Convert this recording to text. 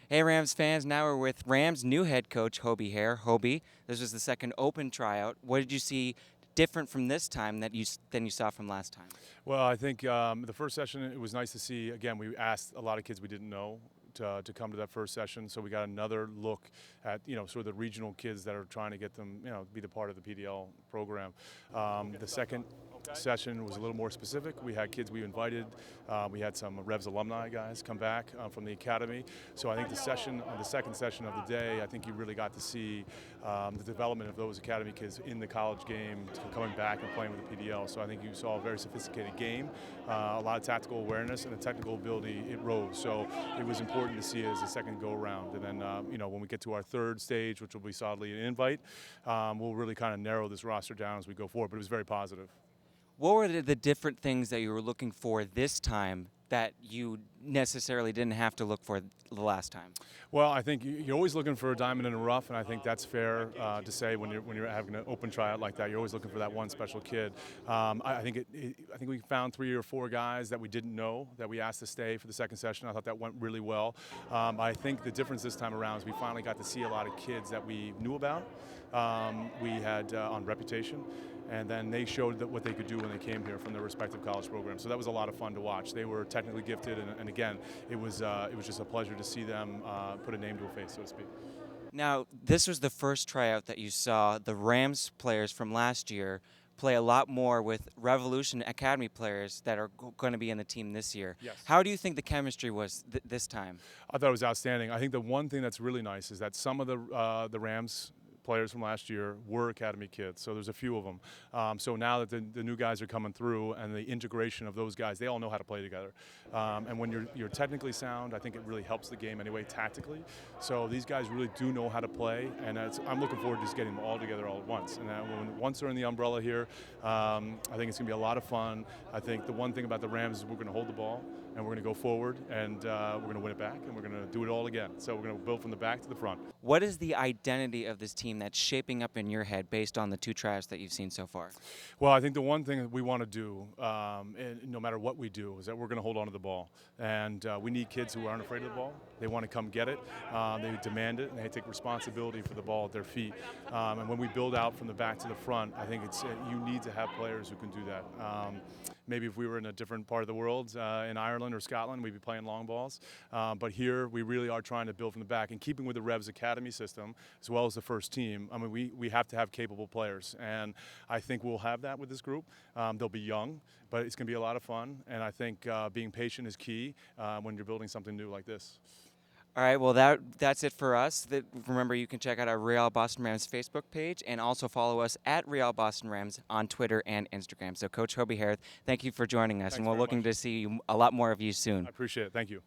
Hey Rams fans, now we're with Rams new head coach Hobie Hare. Hobie, this was the second open tryout. What did you see different from this time than you saw from last time? Well, I think the first session, it was nice to see. Again, we asked a lot of kids we didn't know to come to that first session, so we got another look at sort of the regional kids that are trying to get them be the part of the PDL program. The second session was a little more specific. We had kids we invited. We had some Revs alumni guys come back from the academy. So I think the second session of the day, I think you really got to see the development of those academy kids in the college game, coming back and playing with the PDL. So I think you saw a very sophisticated game, a lot of tactical awareness, and the technical ability, it rose. So it was important to see it as a second go round. And then when we get to our third stage, which will be solidly an invite, we'll really kind of narrow this roster down as we go forward. But it was very positive. What were the different things that you were looking for this time that you necessarily didn't have to look for the last time? Well, I think you're always looking for a diamond in the rough, and I think that's fair to say when you're having an open tryout like that. You're always looking for that one special kid. I think we found 3 or 4 guys that we didn't know that we asked to stay for the second session. I thought that went really well. I think the difference this time around is we finally got to see a lot of kids that we knew about. We had on reputation. And then they showed what they could do when they came here from their respective college programs. So that was a lot of fun to watch. They were technically gifted, and again, it was just a pleasure to see them put a name to a face, so to speak. Now, this was the first tryout that you saw the Rams players from last year play a lot more with Revolution Academy players that are going to be in the team this year. Yes. How do you think the chemistry was this time? I thought it was outstanding. I think the one thing that's really nice is that some of the Rams players from last year were academy kids, so there's a few of them. So now that the new guys are coming through and the integration of those guys, they all know how to play together. And when you're technically sound, I think it really helps the game anyway, tactically. So these guys really do know how to play, and I'm looking forward to just getting them all together all at once. And once they're in the umbrella here, I think it's going to be a lot of fun. I think the one thing about the Rams is we're going to hold the ball, and we're going to go forward, and we're going to win it back, and we're going to do it all again. So we're going to build from the back to the front. What is the identity of this team that's shaping up in your head based on the 2 tryouts that you've seen so far? Well, I think the one thing that we want to do, and no matter what we do, is that we're going to hold on to the ball. And we need kids who aren't afraid of the ball. They want to come get it. They demand it, and they take responsibility for the ball at their feet. And when we build out from the back to the front, I think you need to have players who can do that. Maybe if we were in a different part of the world, in Ireland or Scotland, we'd be playing long balls. But here, we really are trying to build from the back. And keeping with the Revs Academy system, as well as the first team, I mean, we have to have capable players. And I think we'll have that with this group. They'll be young, but it's going to be a lot of fun. And I think being patient is key when you're building something new like this. All right, well, that's it for us. Remember, you can check out our Real Boston Rams Facebook page and also follow us at Real Boston Rams on Twitter and Instagram. So, Coach Hobie Hare, thank you for joining us, Thanks and we're very looking much. to see a lot more of you soon. I appreciate it. Thank you.